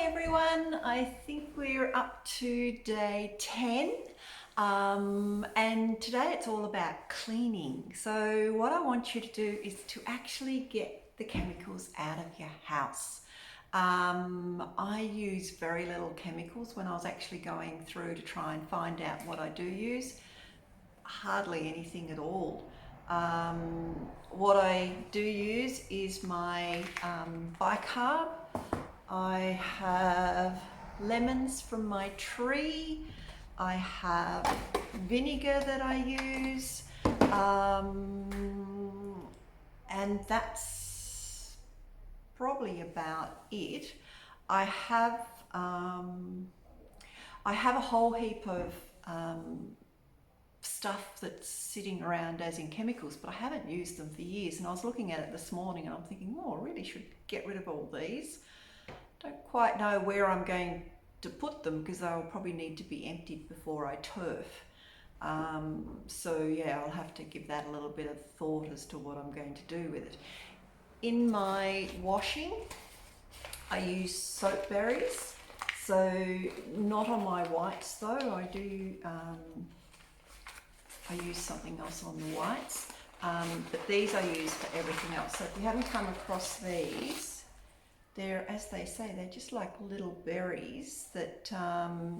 everyone, I think we're up to day 10 and today it's all about cleaning. So what I want you to do is to actually get the chemicals out of your house. I use very little chemicals when I was actually going through to try and find out what I do use. Hardly anything at all. What I do use is my bicarb. I have lemons from my tree. I have vinegar that I use, and that's probably about it. I have a whole heap of stuff that's sitting around as in chemicals, but I haven't used them for years, and I was looking at it this morning and I'm thinking, oh, I really should get rid of all these. Don't quite know where I'm going to put them because they'll probably need to be emptied before I turf. So yeah, I'll have to give that a little bit of thought as to what I'm going to do with it. In my washing, I use soap berries. So not on my whites though. I use something else on the whites, but these I use for everything else. So if you haven't come across these, they're, as they say, they're just like little berries that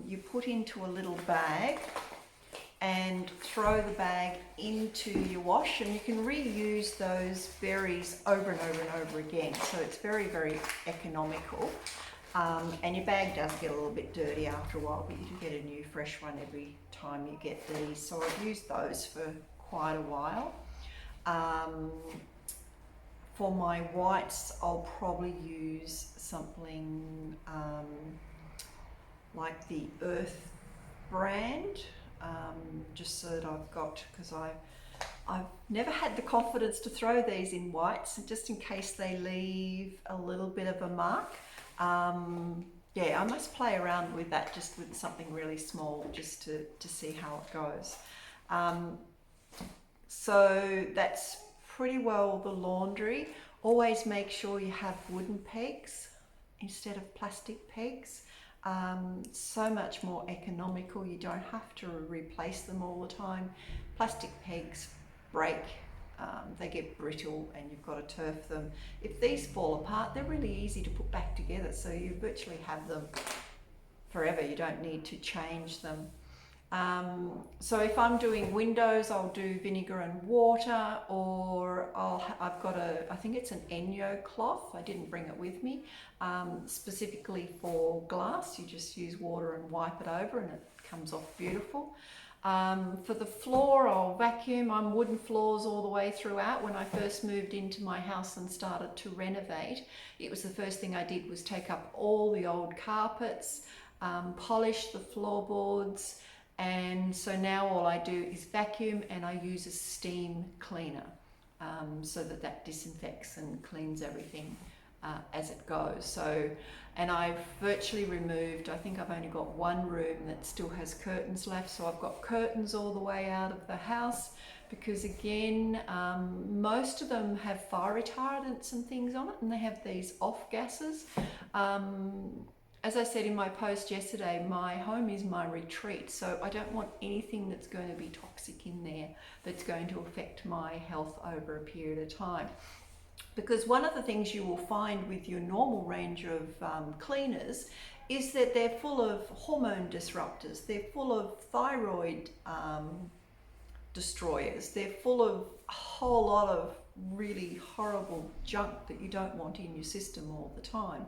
you put into a little bag and throw the bag into your wash, and you can reuse those berries over and over and over again. So it's very, very economical. And your bag does get a little bit dirty after a while, but you do get a new fresh one every time you get these. So I've used those for quite a while. For my whites, I'll probably use something like the Earth brand, just so that I've got, because I've never had the confidence to throw these in whites, just in case they leave a little bit of a mark. Yeah, I must play around with that, just with something really small, just to see how it goes. So that's pretty well the laundry. Always make sure you have wooden pegs instead of plastic pegs. So much more economical. You don't have to replace them all the time. Plastic pegs break. They get brittle and you've got to turf them. If these fall apart, they're really easy to put back together, so you virtually have them forever. You don't need to change them. So if I'm doing windows, I'll do vinegar and water, or I've got I think it's an Enyo cloth. I didn't bring it with me. Specifically for glass, you just use water and wipe it over and it comes off beautiful. For the floor, I'll vacuum. I'm wooden floors all the way throughout. When I first moved into my house and started to renovate, it was the first thing I did was take up all the old carpets, polish the floorboards, and so now all I do is vacuum and I use a steam cleaner, so that disinfects and cleans everything as it goes. So, and I've virtually removed, I think I've only got one room that still has curtains left, so I've got curtains all the way out of the house, because again, most of them have fire retardants and things on it, and they have these off gases. As I said in my post yesterday, my home is my retreat, so I don't want anything that's going to be toxic in there that's going to affect my health over a period of time. Because one of the things you will find with your normal range of cleaners is that they're full of hormone disruptors, they're full of thyroid destroyers, they're full of a whole lot of really horrible junk that you don't want in your system all the time.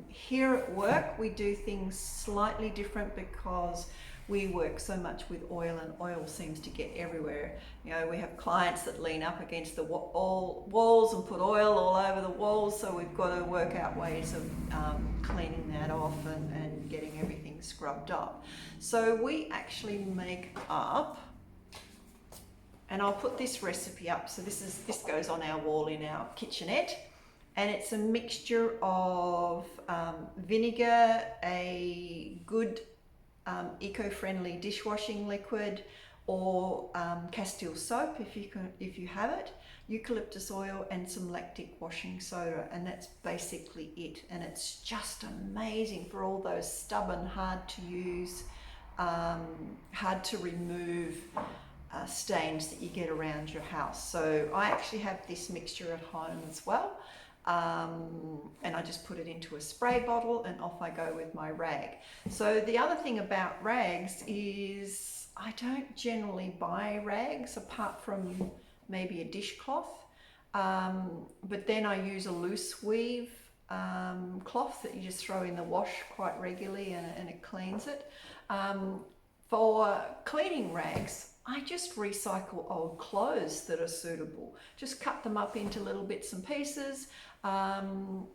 Here at work, we do things slightly different because we work so much with oil, and oil seems to get everywhere. You know, we have clients that lean up against the walls and put oil all over the walls, so we've got to work out ways of cleaning that off and getting everything scrubbed up. So we actually make up, and I'll put this recipe up. So this goes on our wall in our kitchenette, and it's a mixture of vinegar, a good eco-friendly dishwashing liquid, or Castile soap if you have it, eucalyptus oil, and some lactic washing soda, and that's basically it. And it's just amazing for all those stubborn, hard to use, hard to remove stains that you get around your house. So I actually have this mixture at home as well. And I just put it into a spray bottle and off I go with my rag. So the other thing about rags is I don't generally buy rags apart from maybe a dishcloth, but then I use a loose weave cloth that you just throw in the wash quite regularly, and it cleans it. For cleaning rags, I just recycle old clothes that are suitable. Just cut them up into little bits and pieces, and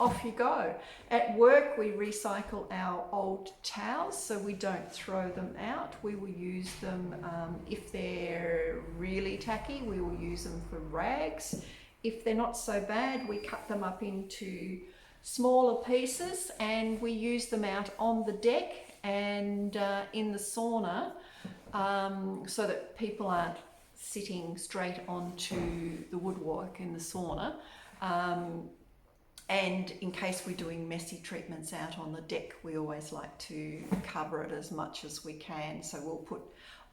off you go. At work, we recycle our old towels, so we don't throw them out. We will use them, if they're really tacky, we will use them for rags. If they're not so bad, we cut them up into smaller pieces and we use them out on the deck and in the sauna, so that people aren't sitting straight onto the woodwork in the sauna. And in case we're doing messy treatments out on the deck, we always like to cover it as much as we can. So we'll put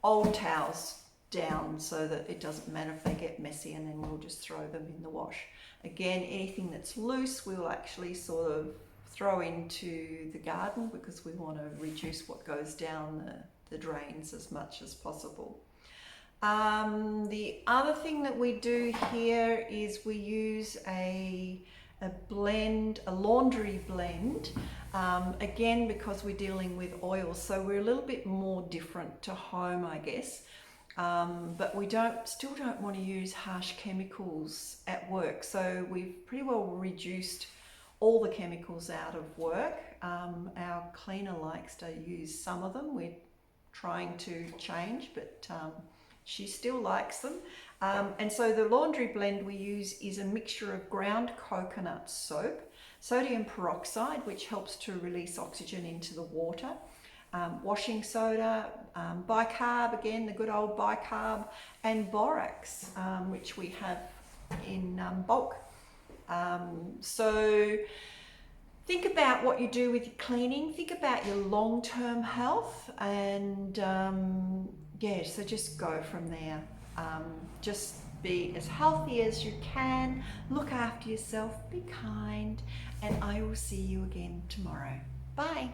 old towels down so that it doesn't matter if they get messy, and then we'll just throw them in the wash. Again, anything that's loose, we'll actually sort of throw into the garden because we want to reduce what goes down the drains as much as possible. The other thing that we do here is we use a laundry blend, again because we're dealing with oil, so we're a little bit more different to home, I guess. But we still don't want to use harsh chemicals at work, so we've pretty well reduced all the chemicals out of work. Our cleaner likes to use some of them. We're trying to change, but she still likes them. And so the laundry blend we use is a mixture of ground coconut soap, sodium peroxide, which helps to release oxygen into the water, washing soda, bicarb, again the good old bicarb, and borax, which we have in bulk. So think about what you do with your cleaning, think about your long-term health, and yeah, so just go from there. Just be as healthy as you can, look after yourself, be kind, and I will see you again tomorrow. Bye.